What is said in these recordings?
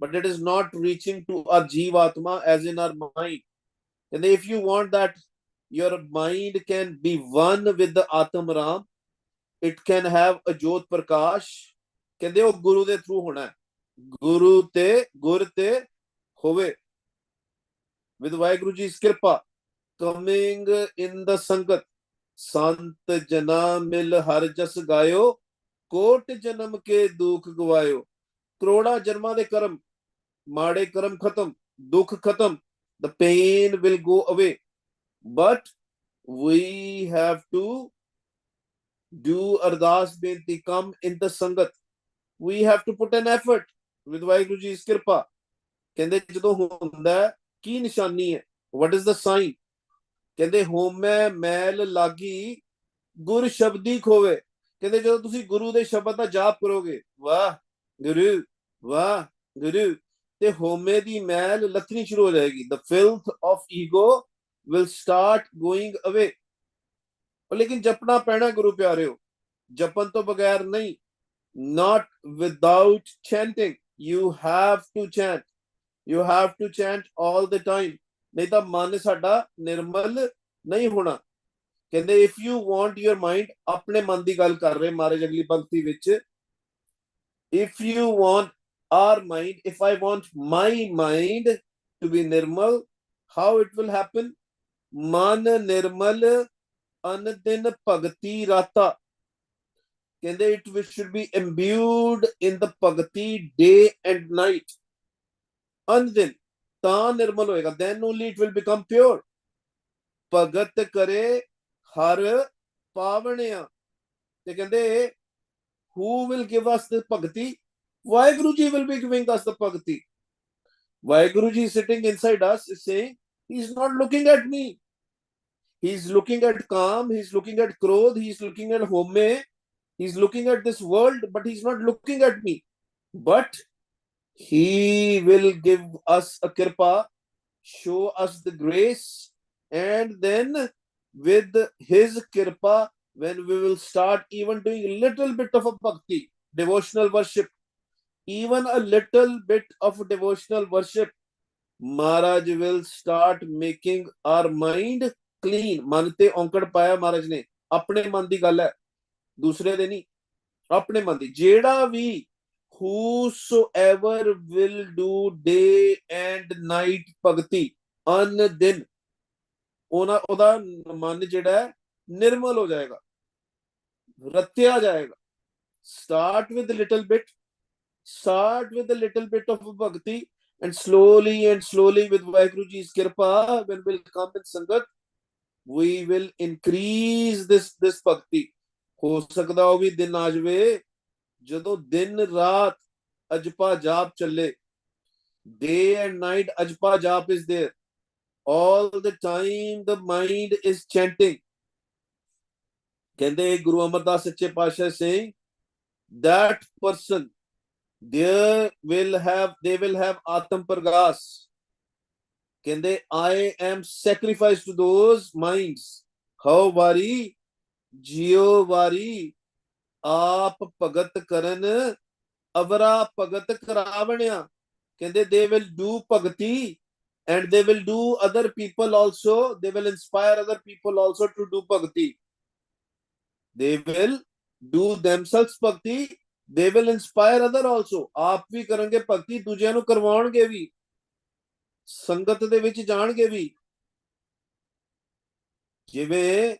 but it is not reaching to our Jivatma as in our mind. And if you want that your mind can be one with the Atmaram, it can have a Jyot Prakash. ਕਹਿੰਦੇ ਉਹ ਗੁਰੂ ਦੇ through ਹੋਣਾ, ਗੁਰੂ ਤੇ ਗੁਰ ਤੇ ਹੋਵੇ, with Waheguru ji ਦੀ ਕਿਰਪਾ, coming in the ਸੰਗਤ, ਸੰਤ ਜਨਾ ਮਿਲ ਹਰ ਜਸ ਗਾਇਓ, ਕੋਟ ਜਨਮ ਕੇ ਦੁੱਖ ਗਵਾਇਓ। ਕਰੋੜਾਂ ਜਨਮਾਂ ਦੇ ਕਰਮ, ਮਾੜੇ ਕਰਮ ਖਤਮ, ਦੁੱਖ ਖਤਮ, the pain will go away, but we have to do ardas benti, come in the sangat, we have to put an effort with Waheguru ji ਦੀ ਕਿਰਪਾ। ਕਹਿੰਦੇ ਜਦੋਂ ਹੁੰਦਾ ਕੀ ਨਿਸ਼ਾਨੀ ਹੈ, what is the sign? ਕਹਿੰਦੇ ਹੋਮੈ ਮੈਲ ਲਾਗੀ ਗੁਰ ਸ਼ਬਦੀ ਖੋਵੇ। ਕਹਿੰਦੇ ਜਦੋਂ ਤੁਸੀਂ ਗੁਰੂ ਦੇ ਸ਼ਬਦ ਦਾ ਜਾਪ ਕਰੋਗੇ, ਵਾਹ ਗੁਰੂ ਵਾਹ ਗੁਰੂ, ਤੇ ਹੋਮੇ ਦੀ ਮੈਲ ਲੱਥਣੀ ਸ਼ੁਰੂ ਹੋ ਜਾਏਗੀ, the filth of ego will start going away। ਲੇਕਿਨ ਜਪਣਾ ਪੈਣਾ ਗੁਰੂ ਪਿਆਰਿਓ, ਜਪਣ ਤੋਂ ਬਗੈਰ ਨਹੀਂ, not without chanting, you have to chant, you have to chant all the time, ਨਹੀਂ ਤਾਂ ਮਨ ਸਾਡਾ ਨਿਰਮਲ ਨਹੀਂ ਹੋਣਾ। ਕਹਿੰਦੇ if you want your mind, ਆਪਣੇ ਮਨ ਦੀ ਗੱਲ ਕਰ ਰਹੇ ਮਹਾਰਾਜ ਅਗਲੀ ਪੰਕਤੀ ਵਿੱਚ, if you want our mind, if I want my mind to be nirmal, how it will happen? ਮਨ ਨਿਰਮਲ ਅਨ ਦਿਨ ਭਗਤੀ ਰਾਤਾ। ਕਹਿੰਦੇ it should be imbued in the ਭਗਤੀ day and night, ਅਨ ਦਿਨ, ਤਾਂ ਨਿਰਮਲ ਹੋਏਗਾ, then only it will become pure। ਭਗਤ ਕਰੇ ਹਰ ਪਾਵਣਿਆ, ਤੇ ਕਹਿੰਦੇ who will give us the ਭਗਤੀ? Waheguru ji will be giving us the ਭਗਤੀ। Waheguru ji sitting inside us is saying, he is not looking at me, he is looking at Kam, he is looking at Krodh, he is looking at Home, he is looking at this world, but he is not looking at me, but he will give us a kripa, show us the grace, and then with his kripa, when we will start even doing a little bit of a bhakti, devotional worship, even a little bit of devotional worship, Maharaj will start making our mind clean। ਮਨ ਤੇ ਔਂਕੜ ਪਾਇਆ ਮਹਾਰਾਜ ਨੇ, ਆਪਣੇ ਮਨ ਦੀ ਗੱਲ ਹੈ, ਦੂਸਰੇ ਦੇ ਨਹੀਂ, ਆਪਣੇ ਮਨ ਦੀ। ਜਿਹੜਾ ਵੀ whosoever will do day and night ਭਗਤੀ ਅਨ ਦਿਨ, ਉਹਦਾ ਮਨ ਜਿਹੜਾ ਹੈ ਨਿਰਮਲ ਹੋ ਜਾਏਗਾ, ਰਤਿਆ ਜਾਏਗਾ। start with a little bit, start with a little bit of bhakti, and slowly with Vaheguru Ji's kirpa, when we'll come in sangat, we will increase this bhakti। ਹੋ ਸਕਦਾ ਉਹ ਵੀ ਦਿਨ ਆ ਜਾਵੇ ਜਦੋਂ ਦਿਨ ਰਾਤ ਅਜਪਾ ਜਾਪ ਚੱਲੇ, day and night ajpa jap is there, all the time the mind is chanting। ਕਹਿੰਦੇ ਗੁਰੂ ਅਮਰਦਾਸ ਸੱਚੇ ਪਾਤਸ਼ਾਹ saying that person, they will have atam pargas। ਕਹਿੰਦੇ I am sacrificed to those minds। how ਵਾਰੀ ਜਿਉ ਵਾਰੀ ਆਪ ਭਗਤ ਕਰਨ ਅਵਰਾ ਭਗਤ ਕਰਾਵਣਿਆ। ਕਹਿੰਦੇ they will do ਭਗਤੀ and they will do other people also, they will inspire other people also to do bhakti, they will do themselves bhakti, they will inspire other also। ਆਪ ਵੀ ਕਰਨਗੇ ਭਗਤੀ, ਦੂਜਿਆਂ ਨੂੰ ਕਰਵਾਉਣਗੇ ਵੀ, ਸੰਗਤ ਦੇ ਵਿੱਚ ਜਾਣਗੇ ਵੀ। ਜਿਵੇਂ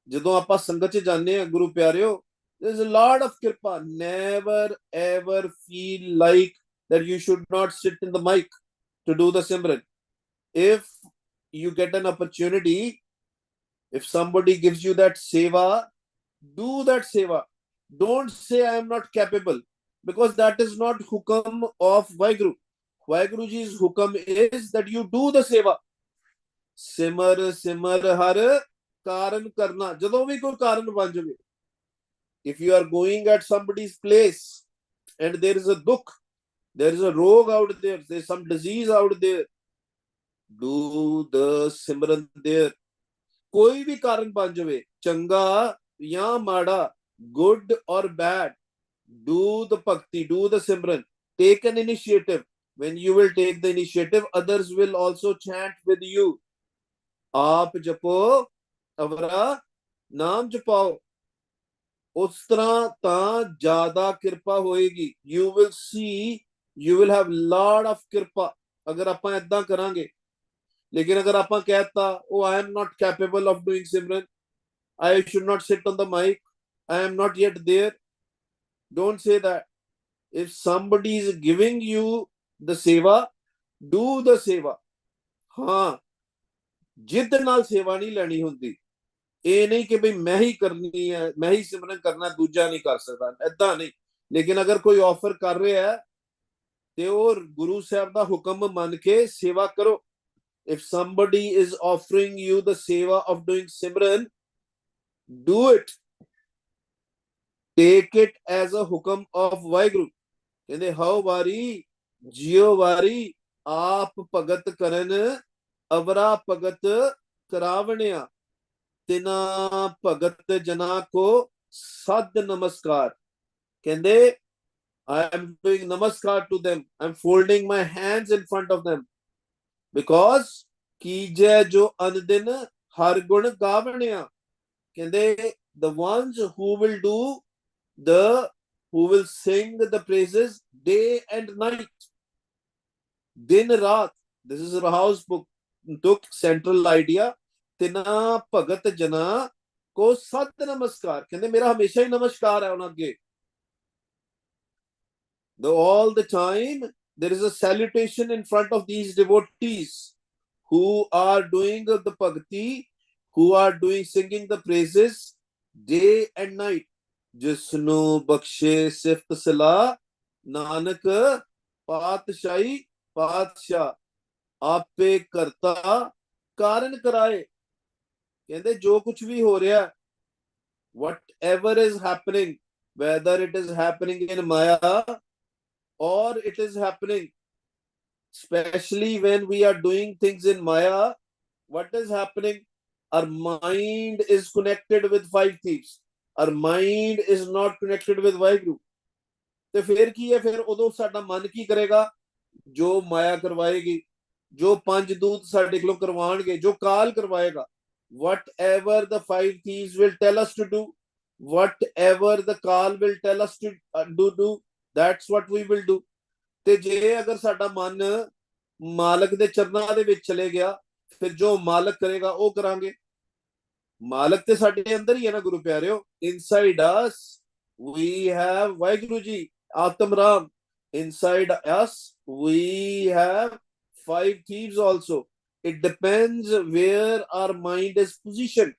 ਜਦੋਂ ਆਪਾਂ ਸੰਗਤ 'ਚ ਜਾਂਦੇ ਹਾਂ ਗੁਰੂ ਪਿਆਰਿਓ, there is a lot of kirpa, never ever feel like that you should not sit in the mic to do the simran। if you get an opportunity, if somebody gives you that seva, do that seva, don't say I am not capable, because that is not hukam of Vaheguru। Vaheguru ji's hukam is that you do the seva। simar simar har karan karna, ਜਦੋਂ ਵੀ ਕੋਈ ਕਾਰਨ ਬਣ ਜਾਵੇ, if you are going at somebody's place and there is a dukh, there is a rog out there, there is some disease out there, do the simran there। ਕੋਈ ਵੀ ਕਾਰਨ ਬਣ ਜਾਵੇ, ਚੰਗਾ ਜਾਂ ਮਾੜਾ, good or bad, do the bhakti, do the simran, take an initiative, when you will take the initiative, others will also chant with you. आप जपो अवरा नाम जपाओ, उस तरह ਤਾਂ ਜ਼ਿਆਦਾ ਕਿਰਪਾ ਹੋਏਗੀ। You will see, you will have lot of ਕਿਰਪਾ ਅਗਰ ਆਪਾਂ ਏਦਾਂ ਕਰਾਂਗੇ। ਲੇਕਿਨ ਅਗਰ ਆਪਾਂ ਕਹਿਤਾ ਉਹ I am not capable of doing Simran, I should not sit on the mic, I am not yet there, don't say that. If somebody is giving you the seva, do the seva। ਹਾਂ, ਜਿੱਦ ਨਾਲ ਸੇਵਾ ਨਹੀਂ ਲੈਣੀ ਹੁੰਦੀ। ਇਹ ਨਹੀਂ ਕਿ ਬਈ ਮੈਂ ਹੀ ਕਰਨੀ ਹੈ, ਮੈਂ ਹੀ ਸਿਮਰਨ ਕਰਨਾ, ਦੂਜਾ ਨਹੀਂ ਕਰ ਸਕਦਾ, ਏਦਾਂ ਨਹੀਂ। ਲੇਕਿਨ ਅਗਰ ਕੋਈ ਆਫਰ ਕਰ ਰਿਹਾ ਹੈ ਤੇ ਉਹ ਗੁਰੂ ਸਾਹਿਬ ਦਾ ਹੁਕਮ ਮੰਨ ਕੇ ਸੇਵਾ ਕਰੋ। If somebody is offering you the seva of doing simran, do it, take it as a hukam of Vaheguru। ਕਹਿੰਦੇ ਹਉ ਵਾਰੀ ਜਿਉ ਵਾਰੀ ਆਪ ਭਗਤ ਕਰਨ ਅਵਰਾ ਭਗਤ ਕਰਾਵਣਿਆ, ਤਿਨਾ ਭਗਤ ਜਨਾ ਕੋ ਸਦ ਨਮਸਕਾਰ। ਕਹਿੰਦੇ I am doing namaskar to them, I am folding my hands in front of them, because ਕੀਜੈ ਜੋ ਅਨਦਿਨ ਹਰ ਗੁਣ ਗਾਵਣਿਆ। ਕਹਿੰਦੇ the ones who will do who will sing the praises day and night, din raat। This is Raha's book, took central idea। ਤਿਨਾ ਭਗਤ ਜਨਾ ਕੋ ਸਤ ਨਮਸਕਾਰ। ਕਹਿੰਦੇ ਮੇਰਾ ਹਮੇਸ਼ਾ ਹੀ ਨਮਸਕਾਰ ਹੈ ਉਹਨਾਂ ਅੱਗੇ। All the time there is a salutation in front of these devotees who are doing the bhakti, who are doing singing the praises day and night। ਜਿਸਨੂੰ ਬਖਸ਼ੇ ਸਿਫਤ ਸਲਾਹ ਨਾਨਕ ਪਾਤਸ਼ਾਹੀ ਪਾਤਸ਼ਾਹ, ਆਪੇ ਕਰਤਾ ਕਾਰਨ ਕਰਾਏ। ਕਹਿੰਦੇ ਜੋ ਕੁਝ ਵੀ ਹੋ ਰਿਹਾ, whatever is happening, whether it is happening in Maya or it is happening, especially when we are doing things in Maya, what is happening? Our mind is connected with five thieves, our mind is not connected with Vaheguru। ਤੇ ਫਿਰ ਕੀ ਹੈ? ਫਿਰ ਉਦੋਂ ਸਾਡਾ ਮਨ ਕੀ ਕਰੇਗਾ? ਜੋ ਮਾਇਆ ਕਰਵਾਏਗੀ, ਜੋ ਪੰਜ ਦੂਤ ਸਾਡੇ ਕੋਲੋਂ ਕਰਵਾਉਣਗੇ, ਜੋ ਕਾਲ ਕਰਵਾਏਗਾ, whatever the five thieves will tell us to do, whatever the call will tell us to do, that's what we will do। ਤੇ ਜੇ ਅਗਰ ਸਾਡਾ ਮਨ ਮਾਲਕ ਦੇ ਚਰਨਾਂ ਦੇ ਵਿੱਚ ਚਲੇ ਗਿਆ, ਫਿਰ ਜੋ ਮਾਲਕ ਕਰੇਗਾ ਉਹ ਕਰਾਂਗੇ। ਮਾਲਕ ਤੇ ਸਾਡੇ ਅੰਦਰ ਹੀ ਹੈ ਨਾ ਗੁਰੂ ਪਿਆਰਿਓ। Inside us we have Waheguru ji, ਆਤਮ Ram. inside us we have five thieves also। it depends where our mind is positioned,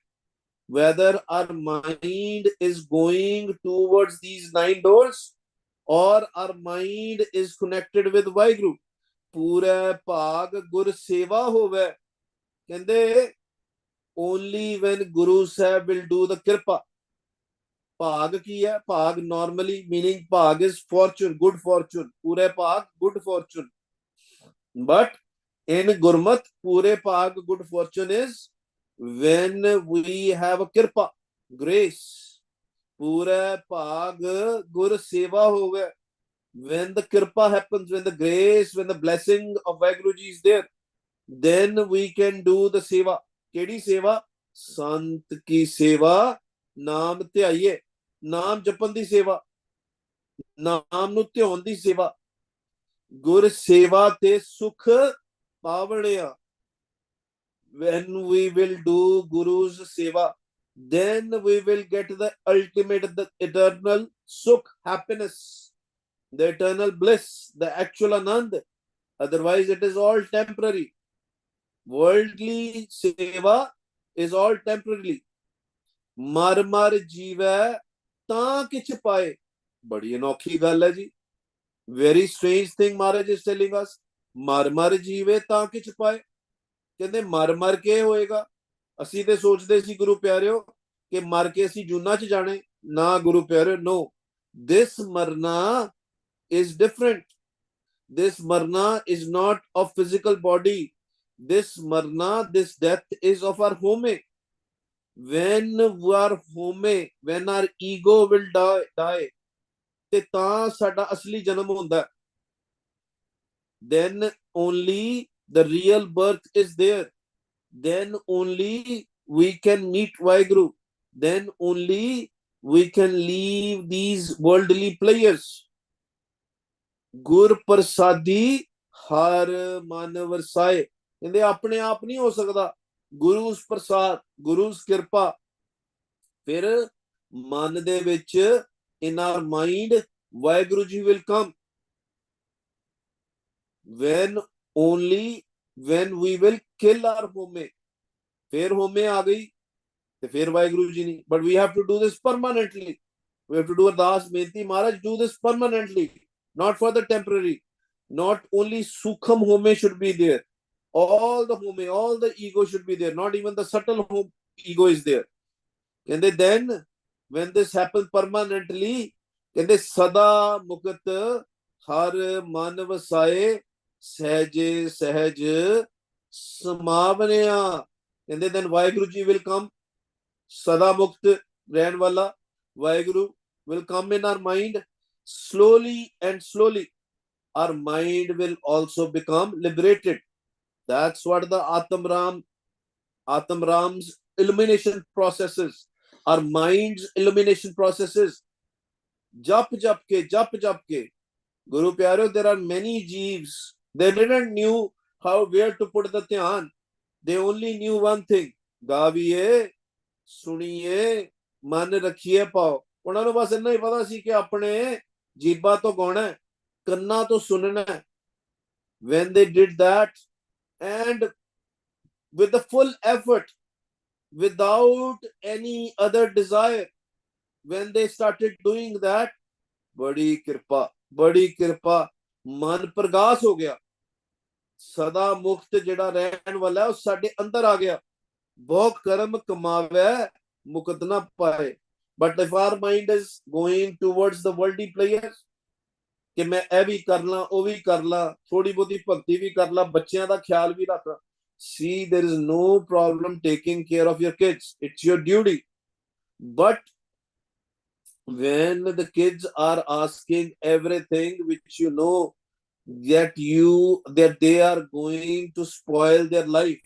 whether our mind is going towards these nine doors or our mind is connected with Vaheguru। ਪੂਰੇ ਭਾਗ ਗੁਰ ਸੇਵਾ ਹੋਵੇ। ਕਹਿੰਦੇ only when Guru Sahib will do the kirpa। ਭਾਗ ਕੀ ਹੈ? ਭਾਗ normally meaning ਭਾਗ is fortune, good fortune। ਪੂਰੇ ਭਾਗ good fortune, but in Gurmat ਪੂਰੇ ਭਾਗ good fortune is when we have a kirpa, grace। ਪੂਰੇ ਭਾਗ ਗੁਰ ਸੇਵਾ ਹੋਵੇ, when the kirpa happens, when the grace, when the blessing of Vaheguru Ji is there, then we can do the seva। ਕਿਹੜੀ ਸੇਵਾ? ਸੰਤ ਕੀ ਸੇਵਾ, ਨਾਮ ਧਿਆਈਏ। ਨਾਮ ਜਪਣ ਦੀ ਸੇਵਾ, ਨਾਮ ਨੂੰ ਧਿਆਉਣ ਦੀ ਸੇਵਾ। ਗੁਰ ਸੇਵਾ ਤੇ ਸੁਖ ਪਾਵਣਿਆ। when we will do Guru's seva, then we will get the ultimate, the eternal sukh, happiness, the eternal bliss, the actual anand। Otherwise it is all temporary। worldly seva is all temporarily। ਮਰ ਮਰ ਜੀਵੈ ਤਾਂ ਕਿਛ ਪਾਏ। ਬੜੀ ਅਨੋਖੀ ਗੱਲ ਹੈ ਜੀ। very strange thing Maharaj is telling us। ਮਰ ਮਰ ਜੀਵੇ ਤਾਂ ਕਿਛ ਪਾਏ। ਕਹਿੰਦੇ ਮਰ ਮਰ ਕੇ ਹੋਏਗਾ। ਅਸੀਂ ਤੇ ਸੋਚਦੇ ਸੀ ਗੁਰੂ ਪਿਆਰਿਓ ਕਿ ਮਰ ਕੇ ਅਸੀਂ ਜੂਨਾਂ 'ਚ ਜਾਣੇ। ਨਾ ਗੁਰੂ ਪਿਆਰਿਓ, no, this marna is different। this marna is not of physical body। this marna, this death is of our home। when our home, when our ego will die, ਤੇ ਤਾਂ ਸਾਡਾ ਅਸਲੀ ਜਨਮ ਹੁੰਦਾ। then only the real birth is there. Then only we can meet Vaheguru. Then only we can leave these worldly players. गुर प्रसादी हर मन वरसाए, कहते अपने आप नहीं हो सकता, गुरु प्रसाद, गुरु कृपा। फिर मन दे विच, in our mind, Waheguru ji will come when only when we will kill our home। फिर होमे आ गई तो फिर वाहिगुरु जी नहीं, but we have to do this permanently. We have to do अरदास बेनती, महाराज do this permanently, not for the temporary. Not only sukham home should be there, all the home, all the ego should be there, not even the subtle home ego is there. कहते then when this happens permanently, कहते सदा मुक्त हर मन वसाए सहज सहज समावनिया। कहते then Waheguru ji will come, सदा मुक्त रहने वाला Waheguru will come in our mind. Slowly and slowly our mind will also become liberated. That's what the Atmaram's illumination processes, our mind's illumination processes. Jap jap ke. Guru Pyaro, there are many jeeves. They didn't knew where to put the dhyan. They only knew one thing. Gaviye, suniye, man rakhiye pao. ਉਹਨਾਂ ਨੂੰ ਬਸ ਇੰਨਾ ਹੀ ਪਤਾ ਸੀ ਕਿ ਆਪਣੇ ਜੀਬਾਂ ਤੋਂ ਗਾਉਣਾ, ਕੰਨਾਂ ਤੋਂ ਸੁਣਨਾ। When they did that, and with the full effort, without any other desire, when they started doing that, बड़ी कृपा, मन प्रगास हो गया। सदा मुक्त जेड़ा रहन वाला है वो साडे अंदर आ गया। भोग कर्म कमावे मुक्त ना पाए। But if our mind is going towards the worldly players, कि मैं ए भी कर ला, ओ भी कर ला, थोड़ी बहुती भक्ति भी कर ला, बच्चों का ख्याल भी रख ला। See, there is no problem taking care of your kids. It's your duty. But when the kids are asking everything which you know that they are going to spoil their life,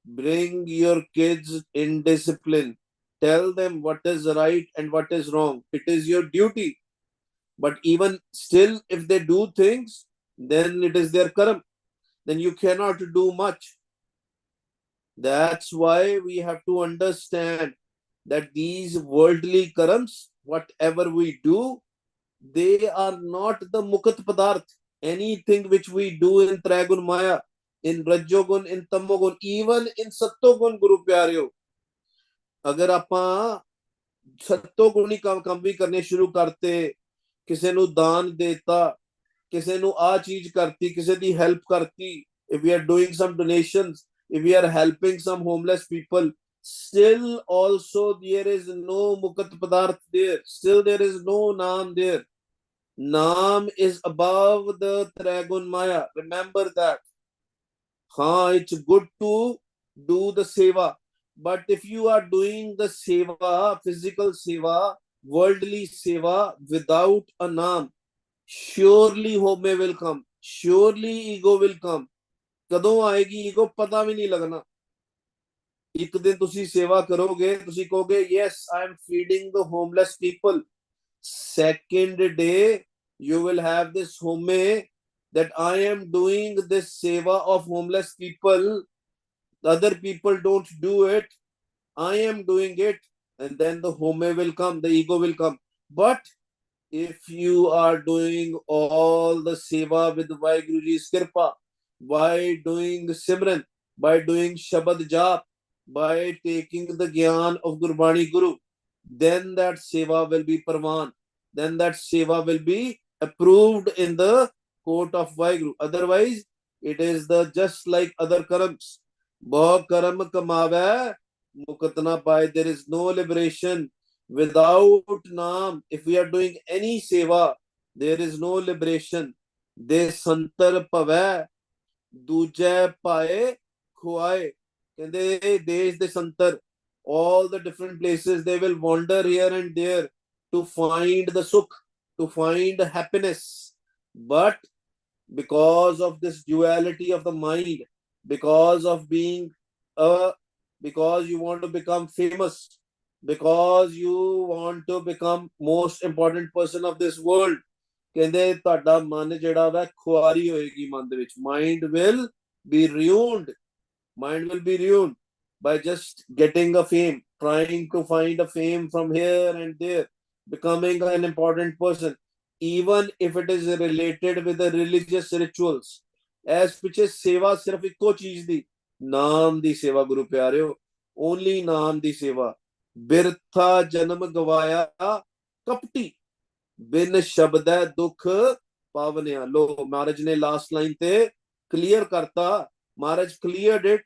bring your kids in discipline. Tell them what is right and what is wrong. It is your duty. But even still, if they do things, then it is their karma. Then you cannot do much. That's why we have to understand that these worldly karams, whatever we do, they are not the mukat padarth. Anything which we do in Trigun Maya, in Rajogun, in Tamogun, even in Sattogun, Guru Pyareo, अगर ਆਪਾਂ ਸੱਤੋ ਗੁਣੀ ਕੰਮ ਵੀ ਕਰਨੇ ਸ਼ੁਰੂ ਕਰਤੇ, ਕਿਸੇ ਨੂੰ ਦਾਨ ਦੇਤਾ, ਕਿਸੇ ਨੂੰ ਆ ਚੀਜ਼ ਕਰਤੀ, ਕਿਸੇ ਦੀ ਹੈਲਪ ਕਰਤੀ, if we are doing some donations, if we are helping some homeless people, still also there is no mukat padarth there, still there is no naam there. Naam is above the Trigun Maya, remember that. It's good to do the seva, but if you are doing the seva, physical seva, worldly seva without a naam, surely home will come, surely ego will come. कदों आएगी ego पता भी नहीं लगना। एक दिन तुसी सेवा करोगे, तुसी कहोगे yes, I am feeding the homeless people. Second day you will have this home that I am doing this seva of homeless people. Other people don't do it, I am doing it, and then the home will come, the ego will come. But if you are doing all the seva with Vaheguruji's Kirpa, by doing Simran, by doing Shabad Jap, by taking the Gyan of Gurbani Guru, then that seva will be Parvan. Then that seva will be approved in the court of Vaheguru. Otherwise, it is just like other karams. Bhau karam kamave, mukat na paye. There is no liberation without naam. If we are doing any seva, there is no liberation. De santar pave, duje paye khuaye. Kende desh de santar, all the different places, they will wander here and there to find the sukh, to find happiness. but because of this duality of the mind, because of being a, because you want to become famous, because you want to become most important person of this world, ਕਹਿੰਦੇ ਤੁਹਾਡਾ ਮਨ ਜਿਹੜਾ ਵਾ ਖੁਆਰੀ ਹੋਏਗੀ ਮਨ ਦੇ ਵਿੱਚ, mind will be ruined, mind will be ruined by just getting a fame, trying to find a fame from here and there, becoming an important person, even if it is related with the religious rituals. as ਪਿੱਛੇ ਸੇਵਾ ਸਿਰਫ ਇੱਕੋ ਚੀਜ਼ ਦੀ, ਨਾਮ ਦੀ ਸੇਵਾ ਗੁਰੂ ਪਿਆਰਿਓ, only ਨਾਮ ਦੀ ਸੇਵਾ। ਬਿਰਥਾ ਜਨਮ ਗਵਾਇਆ ਕਪਟੀ, ਬਿਨ ਸ਼ਬਦੈ ਦੁੱਖ ਪਾਵਨਿਆ। लो महाराज ने लास्ट लाइन ते क्लियर करता, महाराज cleared it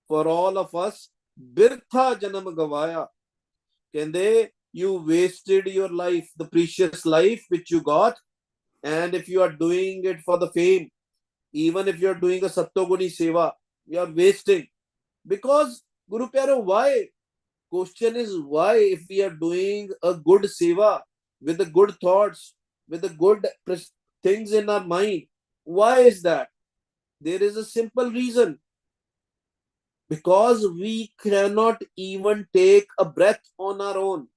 for all of us। बिरथा जन्म गवाया, कहंदे you wasted your life, the precious life which you got, and if you are doing it for the fame, even if you are doing a sattoguni seva, you are wasting. Because Guru Pyaro, why? Question is why, if we are doing a good seva with the good thoughts, with the good things in our mind, why is that? There is a simple reason. Because we cannot even take a breath on our own.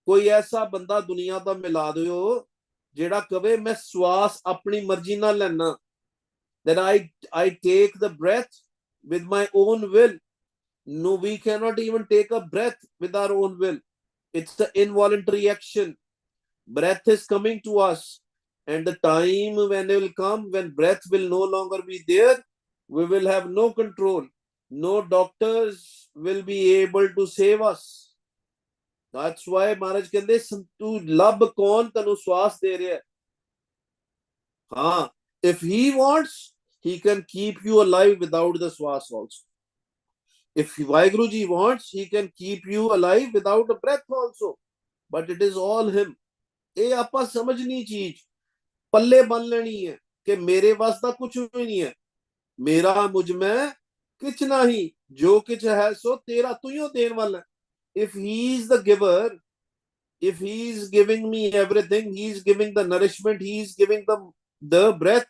कोई ऐसा बंदा दुनिया दा मिला दियो जेड़ा कवे मैं श्वास अपनी मर्जी ना लेना, that I take the breath with my own will. No, we cannot even take a breath with our own will. It's the involuntary action. Breath is coming to us, and the time when it will come, when breath will no longer be there, we will have no control. No doctors will be able to save us. That's why Maharaj कहते तू लब कौन तनु श्वास दे रहा है। हाँ, if he wants, he can keep you alive without the श्वास also. If Vaheguruji wants, he can keep you alive without a breath also. But it is all him. ਇਹ ਆਪਾਂ ਸਮਝਣੀ ਚੀਜ਼ ਪੱਲੇ ਬੰਨ ਲੈਣੀ ਹੈ ਕਿ ਮੇਰੇ ਵਾਸ ਦਾ ਕੁਝ ਵੀ ਨਹੀਂ ਹੈ, ਮੇਰਾ ਮੁਝ ਮੈਂ ਕਿਛ ਨਹੀਂ, ਜੋ ਕਿਛ ਹੈ ਸੋ ਤੇਰਾ, ਤੂੰ ਹੀ ਦੇਣ ਵਾਲਾ। if he is the giver, if he is giving me everything, he is giving the nourishment, he is giving the breath,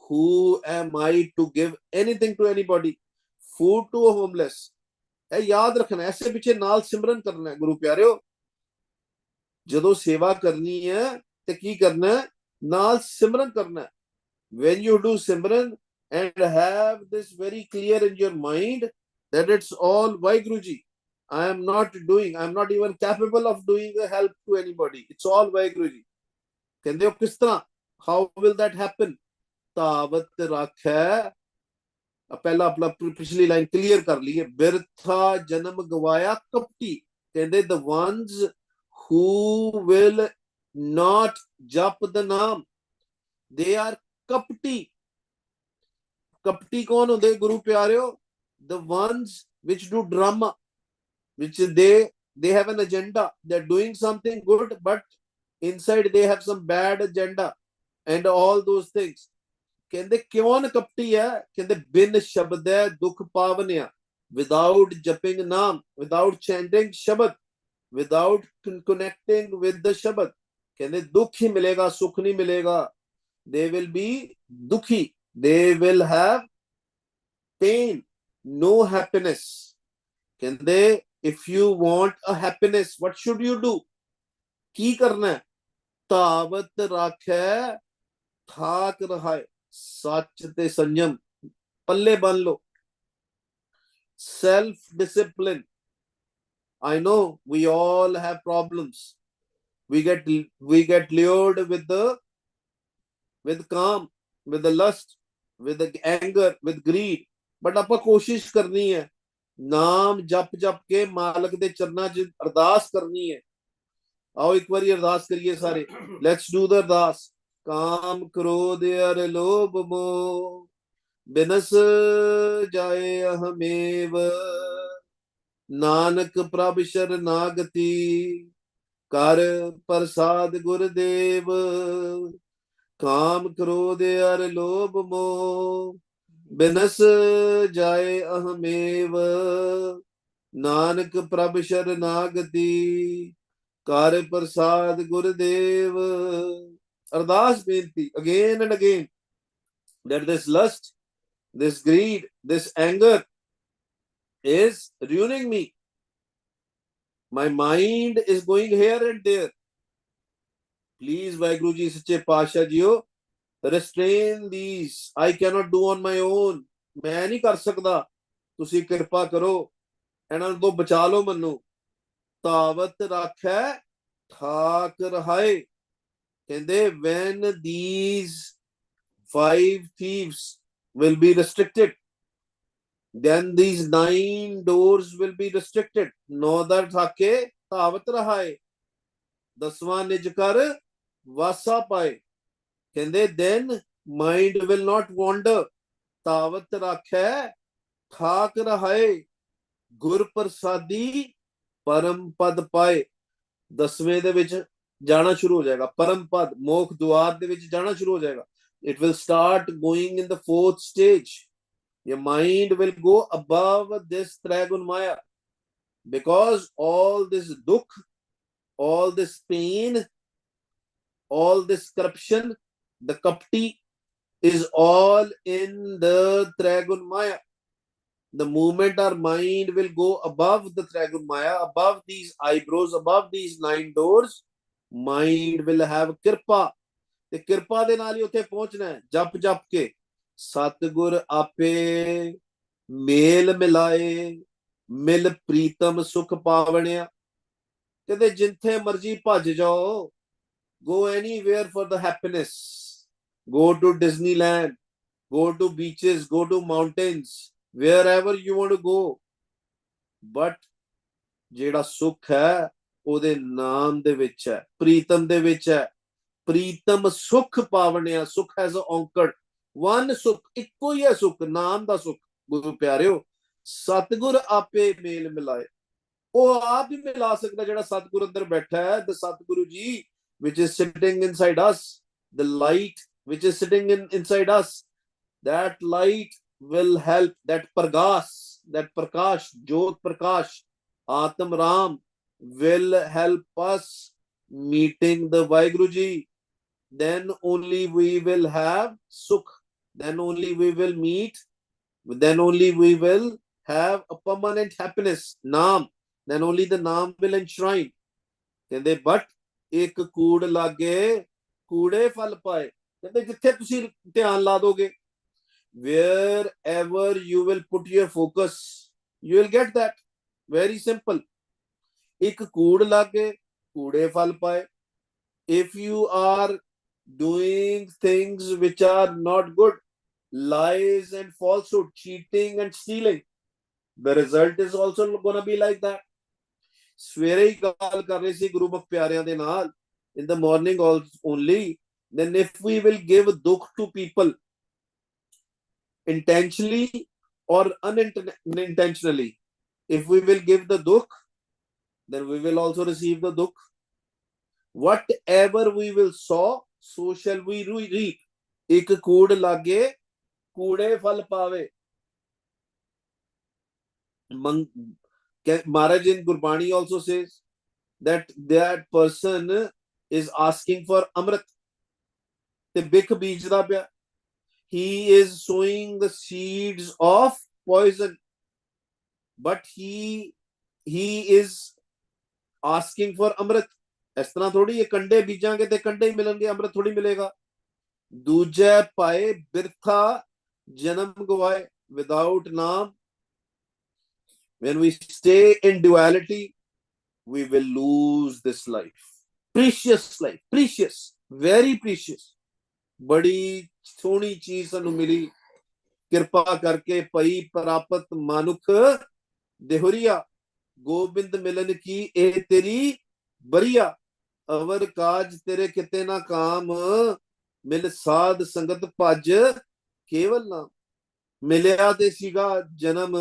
who am I to give anything to anybody? Food to a homeless। ਇਹ ਯਾਦ ਰੱਖਣਾ, ਐਸੇ ਪਿੱਛੇ ਨਾਲ ਸਿਮਰਨ ਕਰਨਾ ਹੈ ਗੁਰੂ ਪਿਆਰਿਓ। ਜਦੋਂ ਸੇਵਾ ਕਰਨੀ ਹੈ ਤੇ ਕੀ ਕਰਨਾ ਹੈ, ਨਾਲ ਸਿਮਰਨ ਕਰਨਾ ਹੈ। when you do simran and have this very clear in your mind that it's all Vaheguruji, I am not even capable of doing a help to anybody, it's all Vaheguruji। ਕਹਿੰਦੇ ਹੋ ਕਿਸ ਤਰ੍ਹਾਂ, how will that happen? ਤਾਵਤ ਰੱਖੈ, ਪਹਿਲਾਂ ਆਪਣਾ ਪਿਛਲੀ line clear ਕਰ ਲਈਏ। ਬਿਰਥਾ ਜਨਮ ਗਵਾਇਆ ਕਪਟੀ, ਕਹਿੰਦੇ the ones who will not jap the name, they are kapti। kapti कौन होंगे गुरु प्यारियो? The ones which do drama, which they have an agenda, they're doing something good but inside they have some bad agenda and all those things। कहंदे कौन कपटी है? कहंदे बिन शब्द दुख पावनिया, without japing naam, without chanting shabad, without connecting with the shabad, कहंदे दुख ही मिलेगा, सुख नहीं मिलेगा। they will be dukhi, they will have pain, no happiness। कहंदे if you want a happiness, what should you do? की करना है? तावत राखै थाक रहाए, सच ते संयम पल्ले बन लो। self discipline। I know we all have problems, we get lured with calm, with the lust, with the anger, with greed, but ਆਪਾਂ ਕੋਸ਼ਿਸ਼ ਕਰਨੀ ਹੈ ਨਾਮ ਜਪ ਜਪ ਕੇ ਮਾਲਕ ਦੇ ਚਰਨਾਂ 'ਚ ਅਰਦਾਸ ਕਰਨੀ ਹੈ। आओ एक बार अरदास करिए सारे, लेट्स डू द अरदास। काम क्रोध अर लोभ मोह बिनस जाए अहमेव, नानक प्रभ शरणागति कर प्रसाद गुरुदेव। काम क्रोध अर लोभ मोह बिनस जाए अहमेव, नानक प्रभ शरणागति कर प्रसाद गुरुदेव। ਅਰਦਾਸ ਬੇਨਤੀ again and again that this lust, this greed, this anger is ruining me. My mind is going here and there. Please, Vaheguru Ji, Sache Pasha Jiyo, restrain these. I cannot do on my own. ਮੈਂ ਨਹੀਂ ਕਰ ਸਕਦਾ, ਤੁਸੀਂ ਕਿਰਪਾ ਕਰੋ, ਇਹਨਾਂ ਤੋਂ ਬਚਾ ਲਓ ਮੈਨੂੰ। ਤਾਵਤ ਰੱਖੈ ਠਾਕ ਰਹਾਏ। ਕਹਿੰਦੇ when these 5 thieves will be restricted, then these 9 doors will be restricted। 9 ਦਰ ਠਾਕੇ ਤਾਵਤ ਰਹਾਏ, 10ਵਾਂ ਨਿਜ ਕਰ ਵਾਸਾ ਪਾਏ। ਕਹਿੰਦੇ then mind will not wander। ਤਾਵਤ ਰੱਖੈ ਠਾਕ ਰਹਾਏ, ਗੁਰ ਪ੍ਰਸਾਦੀ ਪਰਮ ਪਦ ਪਾਏ। 10ਵੇਂ ਦੇ ਵਿੱਚ ਜਾਣਾ ਸ਼ੁਰੂ ਹੋ ਜਾਏਗਾ, ਪਰਮ ਪਦ ਮੋਖ ਦੁਆਰ ਦੇ ਵਿੱਚ ਜਾਣਾ ਸ਼ੁਰੂ ਹੋ ਜਾਏਗਾ। It will start going in the 4th stage. Your mind will go above this Trigun Maya, because all this dukh, all this pain, all this corruption, the kapti is all in the Trigun Maya. The moment our mind will go above the Trigun Maya, above these eyebrows, above these 9 doors, mind will have kirpa। ਤੇ ਕਿਰਪਾ ਦੇ ਨਾਲ ਹੀ ਉੱਥੇ ਪਹੁੰਚਣਾ ਹੈ। ਜਪ ਜਪ ਕੇ ਸਤਿਗੁਰ ਆਪੇ ਮੇਲ ਮਿਲਾਏ, ਮਿਲ ਪ੍ਰੀਤਮ ਸੁਖ ਪਾਵਣਿਆ। ਕਹਿੰਦੇ ਜਿੱਥੇ ਮਰਜੀ ਭੱਜ ਜਾਓ, go anywhere for the happiness, go to Disneyland, go to beaches, go to mountains, wherever you want to go, but ਜਿਹੜਾ ਸੁਖ ਹੈ ਉਹਦੇ ਨਾਮ ਦੇ ਵਿੱਚ ਹੈ, ਪ੍ਰੀਤਮ ਦੇ ਵਿੱਚ ਹੈ। ਪ੍ਰੀਤਮ ਸੁਖ ਪਾਵਣਿਆ, ਸੁਖ ਐਜ਼ ਔਂਕੜ, ਵਨ ਸੁਖ, ਇੱਕੋ ਹੀ ਹੈ ਸੁਖ, ਨਾਮ ਦਾ ਸੁਖ। ਗੁਰੂ ਪਿਆਰਿਓ, ਸਤਿਗੁਰ ਆਪੇ ਮੇਲ ਮਿਲਾਏ। ਉਹ ਆਪ ਹੀ ਮਿਲਾ ਸਕਦਾ ਜਿਹੜਾ ਸਤਿਗੁਰ ਅੰਦਰ ਬੈਠਾ ਹੈ। the Satguru ji which is sitting inside us, the light which is sitting inside us, that light will help, that pragas, that prakash, jyot prakash, Atam Ram will help us meeting the Vaheguru Ji। Then only we will have sukh, then only we will meet, then only we will have a permanent happiness, naam, then only the naam will enshrine। ਕਹਿੰਦੇ but ਇੱਕ ਕੂੜ ਲਾਗੇ ਕੂੜੇ ਫਲ ਪਾਏ। ਕਹਿੰਦੇ ਜਿੱਥੇ ਤੁਸੀਂ ਧਿਆਨ ਲਾ ਦੋਗੇ, wherever you will put your focus, you will get that। very simple। ਇੱਕ ਕੂੜ ਲਾਗੇ ਕੂੜੇ ਫਲ ਪਾਏ। if you are doing things which are not good, lies and falsehood, cheating and stealing, the result is also going to be like that। ਸਵੇਰੇ ਹੀ ਗੱਲ ਕਰ ਰਹੇ ਸੀ ਗੁਰਮੁਖ ਪਿਆਰਿਆਂ ਦੇ ਨਾਲ, in the morning only, then if we will give dukh to people intentionally or unintentionally, if we will give the dukh, then we will also receive the dukh। whatever we will sow, so shall we reap। ਇੱਕ ਕੂੜ ਲਾਗੇ ਕੂੜੇ ਫਲ ਪਾਵੇ। Maharaj in Gurbani also says that that person is asking for amrit, ਤੇ ਬਿਖ ਬੀਜਦਾ ਪਿਆ। he is sowing the seeds of poison, but he is asking for amrit। ਇਸ ਤਰ੍ਹਾਂ ਥੋੜੀ ਇਹ ਕੰਡੇ ਬੀਜਾਂਗੇ ਤੇ ਕੰਡੇ ਹੀ ਮਿਲਣਗੇ, ਅੰਮ੍ਰਿਤ ਥੋੜੀ ਮਿਲੇਗਾ। ਦੂਜੇ ਪਾਏ ਬਿਰਥਾ ਜਨਮ ਗਵਾਏ, without ਨਾਮ। when we stay in duality, we will lose this life, precious life, precious, very precious। ਬੜੀ ਸੋਹਣੀ ਚੀਜ਼ ਸਾਨੂੰ ਮਿਲੀ, ਕਿਰਪਾ ਕਰਕੇ ਪਈ ਪ੍ਰਾਪਤ ਮਾਨੁਖ ਦੇਹੁਰੀਆ। ਗੋਬਿੰਦ ਮਿਲਨ ਕੀ ਇਹ ਤੇਰੀ ਬਰੀਆ, ਅਵਰ ਕਾਜ ਤੇਰੇ ਕਿਤੇ ਨਾ ਕਾਮ, ਮਿਲ ਸਾਧ ਸੰਗਤ ਭਜ ਕੇਵਲ ਨਾਮ। ਮਿਲਿਆ ਤੇ ਸੀਗਾ ਜਨਮ,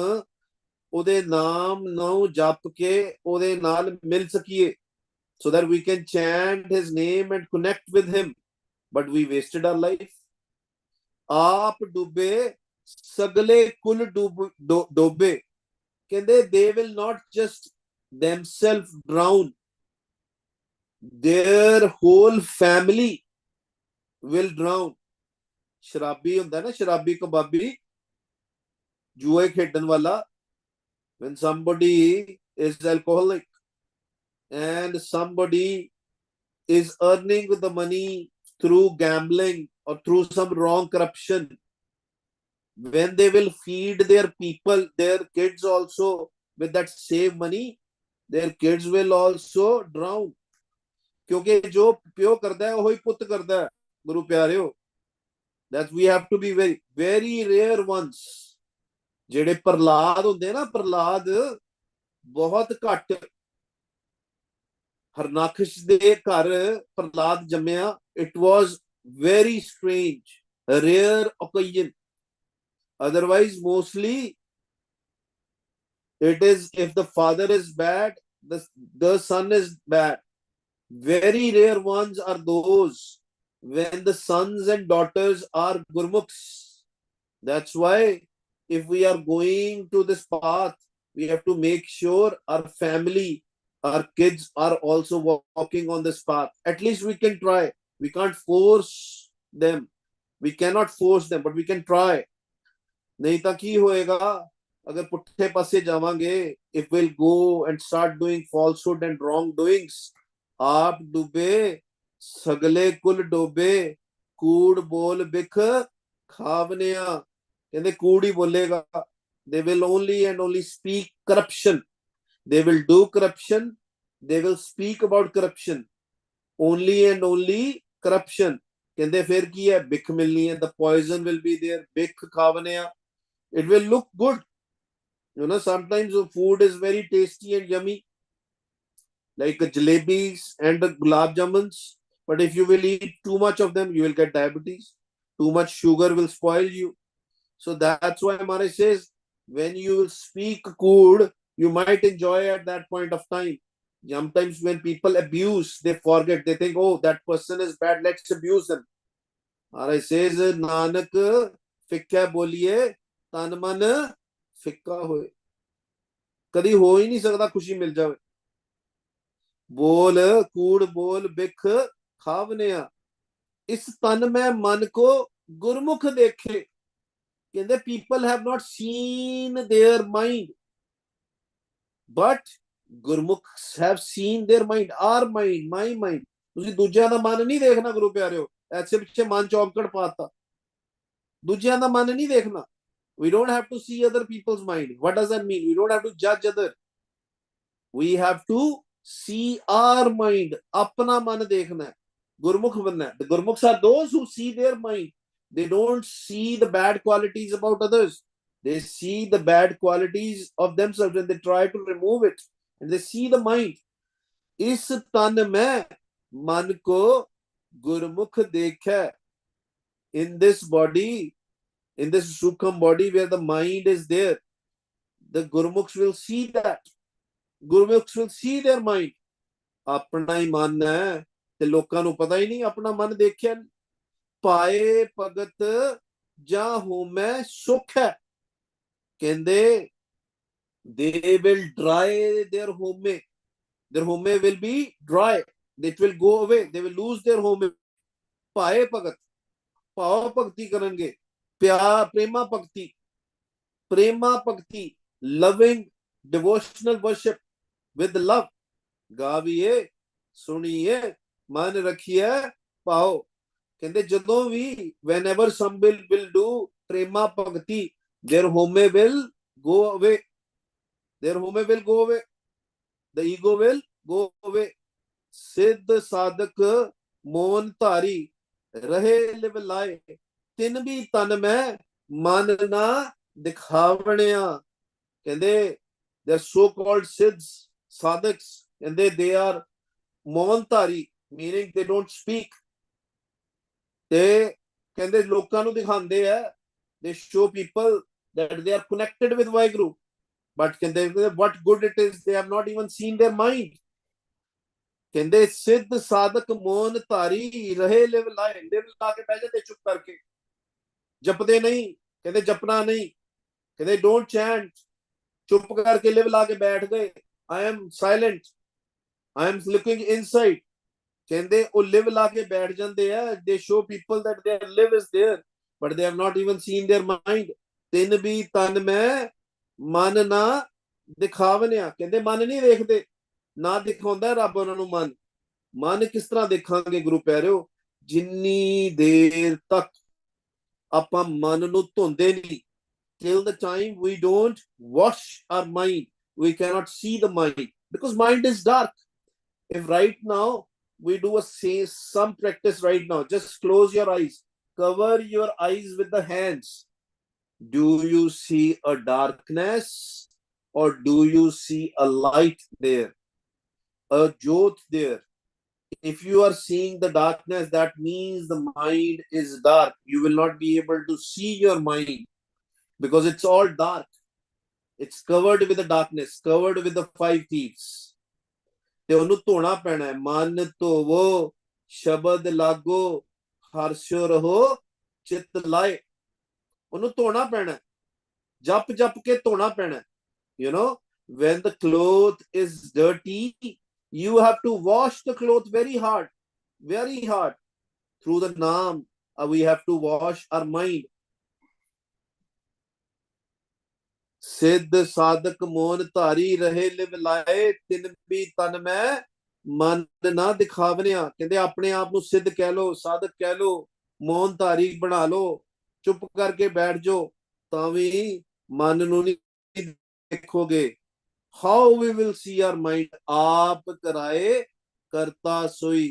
ਉਹਦੇ ਨਾਮ ਨੂੰ ਜਪ ਕੇ ਉਹਦੇ ਨਾਲ ਮਿਲ ਸਕੀਏ, so that we can chant his name and connect with him, but we wasted our life। ਆਪ ਡੁੱਬੇ ਸਗਲੇ ਕੁਲ ਡੋਬੇ। ਕਹਿੰਦੇ they will not just themselves drown, their whole family will drown. शराबी होता है ना, शराबी कबाबी, जुए खेडन वाला. When somebody is alcoholic and somebody is earning the money through gambling or through some wrong corruption, when they will feed their people, their kids also with that save money, their kids will also drown. क्योंकि जो प्यो करता है वही पुत करता है, गुरु प्यारे. That we have to be very very rare ones. ਜਿਹੜੇ ਪ੍ਰਹਲਾਦ ਹੁੰਦੇ ਨਾ, ਪ੍ਰਹਲਾਦ ਬਹੁਤ ਘੱਟ. ਹਰਨਾਕਸ਼ ਦੇ ਘਰ ਪ੍ਰਹਲਾਦ ਜੰਮਿਆ. It was very strange, a rare occasion. Otherwise, mostly it is if the father is bad, the son is bad. Very rare ones are those when the sons and daughters are Gurmukhs. That's why if we are going to this path, we have to make sure our family, our kids are also walking on this path. At least we can try. We can't force them. We cannot force them, but we can try. नहीं तो की होएगा अगर पुट्ठे पासे जावांगे. If we'll go and start doing falsehood and wrongdoings, आप डूबे सगले कुल डूबे, कूड़ बोल बिख खावनिया. कहते कूड़ ही बोलेगा. They will only and only speak corruption. They will do corruption. They will speak about corruption. Only and only corruption. कहते फिर की है, बिख मिलनी है. The poison will be there. बिख खावनिया. It will look good. You know, sometimes the food is very tasty and yummy, like jalebis and gulab jamuns. But if you will eat too much of them, you will get diabetes. Too much sugar will spoil you. So that's why Maharaj says, when you speak good, you might enjoy at that point of time. Sometimes when people abuse, they forget. They think, oh, that person is bad, let's abuse them. Maharaj says, Nanak, fikka boliye, तन मन फिक्का होए. कदी हो ही नहीं सकता खुशी मिल जावे. बोल कूड़ बोल बिख खावनिया. इस तन में मन को गुरमुख देखे. कहते people have not seen their mind, but Gurmukh have seen their mind. Our mind, my mind. ਤੁਸੀਂ ਦੂਜਿਆਂ ਦਾ ਮਨ ਨਹੀਂ ਦੇਖਣਾ ਗੁਰੂ ਪਿਆਰਿਓ. ਐਸੇ ਪਿੱਛੇ ਮਨ ਚੌਂਕੜ ਪਾਤਾ. ਦੂਜਿਆਂ ਦਾ ਮਨ ਨਹੀਂ ਦੇਖਣਾ. We don't have to see other people's mind. What does that mean? We don't have to judge other. We have to see our mind. Apna man dekhna hai. Gurmukh banna hai. The Gurmukhs are those who see their mind. They don't see the bad qualities about others. They see the bad qualities of themselves and they try to remove it. And they see the mind. Is tan mein man ko Gurmukh dekha. In this body, in this Sukham body where the mind is there, the Gurmukhs will see that. Gurmukhs will see their mind. अपना ही मन है ते लोकां नूं पता ही नहीं अपना मन देखिया. पाए भगत जा होमै सुख है. कहंदे they will dry their home. Their home will be dry. It will go away. They will lose their home. पाए भगत, भाव भक्ति करेंगे. प्यार प्रेमा भक्ति, loving devotional worship with love. गाविए सुनिए मन रखिए पाओ. कहते जदों भी whenever some will do प्रेमा भक्ति, their home will go away. Their home will go away. The ego will go away. सिद्ध साधक मोन धारी रहे लिव लाए. तिन भी तन में मन ना दिखावणिया. कहते they are so called siddhs, sadhaks, and they are montari, meaning they don't speak. They कहते लोकां नूं दिखांदे है. They show people that they are connected with Vaheguru, but कहते what good it is, they have not even seen their mind. कहते सिद्ध साधक मोन धारी रहे लिव लाए. लिव ला के बैठ जाते चुप करके, जपदे नहीं. कहते जपना नहीं. कहते डोंट चैंट. चुप करके लिव ला के बैठ गए. I am silent. I am looking inside. कहते वो लिव ला के बैठ जाते हैं, they show people that there live is there but they have not even seen their mind. तिन भी तन में मन ना दिखावनिया, कहते मन नहीं देखते ना दिखाਉਂਦਾ ਰੱਬ ਉਹਨਾਂ ਨੂੰ ਮਨ। ਮਨ ਕਿਸ ਤਰ੍ਹਾਂ ਦੇਖਾਂਗੇ ਗੁਰੂ ਪਿਆਰਿਓ, ਜਿੰਨੀ ਦੇਰ ਤੱਕ ਆਪਾਂ ਮਨ ਨੂੰ ਧੋਂਦੇ ਨਹੀਂ, till the time we don't wash our mind, we cannot see the mind because mind is dark. If right now we do some practice right now, just close your eyes, cover your eyes with the hands. Do you see a darkness or do you see a light there, a jyot there? If you are seeing the darkness, that means the mind is dark. You will not be able to see your mind because it's all dark. It's covered with the darkness, covered with the five thieves. ਤੇ ਉਹਨੂੰ ਧੋਣਾ ਪੈਣਾ ਹੈ। ਮਨ ਧੋਵੋ ਸ਼ਬਦ ਲਾਗੋ ਹਰਸ਼ੋ ਰਹੋ ਚਿੱਤ ਲਾਏ। ਉਹਨੂੰ ਧੋਣਾ ਪੈਣਾ, ਜਪ ਜਪ ਕੇ ਧੋਣਾ ਪੈਣਾ। You know, when the cloth is dirty, you have to wash the cloth very hard, very hard. Through the naam, we have to wash our mind. सिद्ध साधक मोन धारी रहे लिव लाए, तिन भी तन में मन ना दिखावनिया। कहते अपने आप ਨੂੰ सिद्ध कह लो, साधक कह लो, ਮੌਨ ਧਾਰੀ ਬਣਾ ਲੋ, ਚੁੱਪ ਕਰਕੇ ਬੈਠ ਜਾਓ, ਤਾਂ ਵੀ ਮਨ ਨੂੰ ਨਹੀਂ ਦੇਖੋਗੇ। how we will see our mind? ਆਪ ਕਰਾਏ ਕਰਤਾ ਸੋਈ।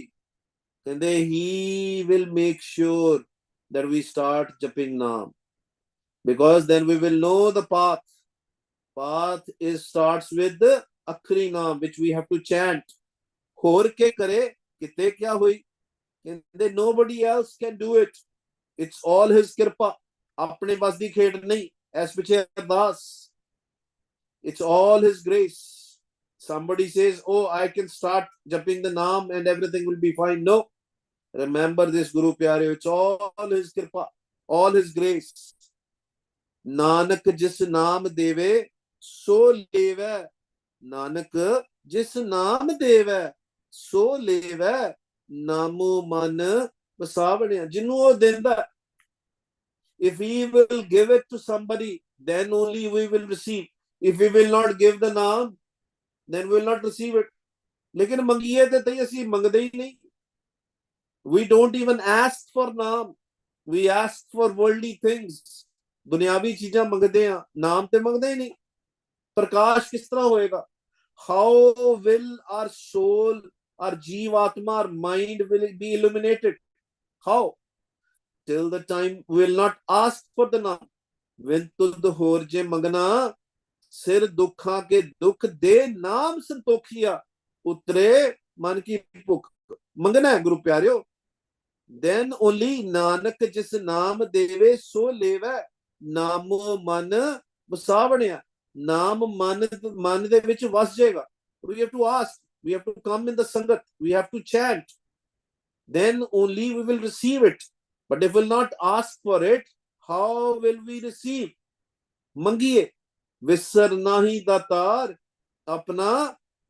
ਕਹਿੰਦੇ he will make sure that we start japing naam, because then we will know the path. Path starts with the akhri naam, which we have to chant. ਹੋਰ ਕੇ ਕਰੇ ਕਿਤੇ ਕਿਆ ਹੋਈ, ਕਹਿੰਦੇ nobody else can do it. It's all his kirpa. ਆਪਣੇ ਬਸ ਦੀ ਖੇਡ ਨਹੀਂ, ਇਸ ਪਿੱਛੇ ਅਰਦਾਸ। It's all his grace. Somebody says, oh, I can start jumping the naam and everything will be fine. No. Remember this, Guru Pyare. It's all his kirpa, all his grace. Nanak jis naam deve so leve, Nanak jis naam deve so leve, namu man vasavane। ਜਿਹਨੂੰ ਉਹ ਦਿੰਦਾ, if he will give it to somebody, then only we will receive. If we will not give the naam, then we will not receive it. लेकिन मंगिए ते तई ਅਸੀਂ ਮੰਗਦੇ ਹੀ ਨਹੀਂ। We don't even ask for naam, we ask for worldly things. ਦੁਨਿਆਵੀ ਚੀਜ਼ਾਂ ਮੰਗਦੇ ਆ, ਨਾਮ ਤੇ ਮੰਗਦੇ ਹੀ ਨਹੀਂ। ਪ੍ਰਕਾਸ਼ ਕਿਸ ਤਰ੍ਹਾਂ ਹੋਏਗਾ? How will our soul, our jeev atma, our mind will be illuminated? How? Till the time we will not ask for the naam. When ਤੁਧ ਹੋਰ ਜੇ ਮੰਗਣਾ, सिर दुखा के दुख दे नाम संतोखिया, उतरे मन की भुख। मंगना है गुरु प्यारियो। then only नानक जिस नाम देवे सो लेवे, नामो मन वसावणिया। नाम मन दे विच वस जाएगा। we have to ask, we have to come in the sangat, we have to chant, then only we will receive it. But if we will not ask for it, how will we receive? मंगिए विसर नाही दातार, अपना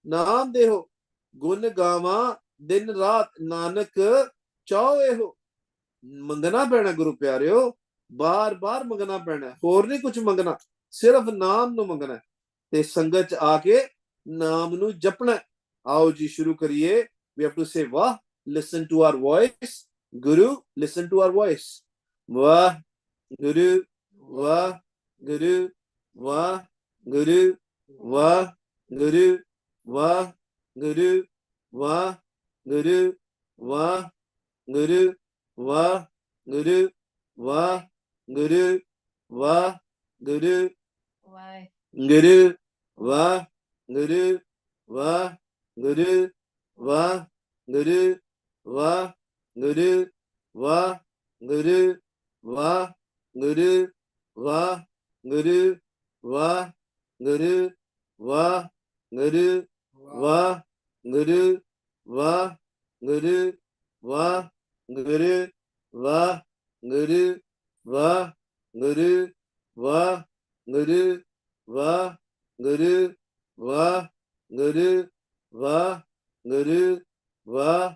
नाम देहो, गुण गावा दिन रात, नानक चाहो एहो। मंगना पैना गुरु प्यारियो, बार बार मंगना पैना, होर नहीं कुछ मंगना, सिर्फ नाम नु मंगना। ते संगत च आके नाम नु जपना। आओ जी शुरू करिए। We have to say वाह, listen to our voice. Guru, listen to our voice. वाह गुरु, वाह गुरु, वाह गुरु, वाह गुरु, वाह गुरु, वाह गुरु, वाह गुरु, वाह गुरु, वाह गुरु, वाह गुरु, गुरु, वाह गुरु, वाह गुरु, वाह गुरु, वाह गुरु, वाह गुरु, वाह गुरु, वाह गुरु, वाह गुरु, वाह गुरु, वाह गुरु, वाह गुरु, वाह गुरु, वाह गुरु, वाह गुरु, वाह गुरु, वाह गुरु, वाह गुरु, वाह गुरु, वाह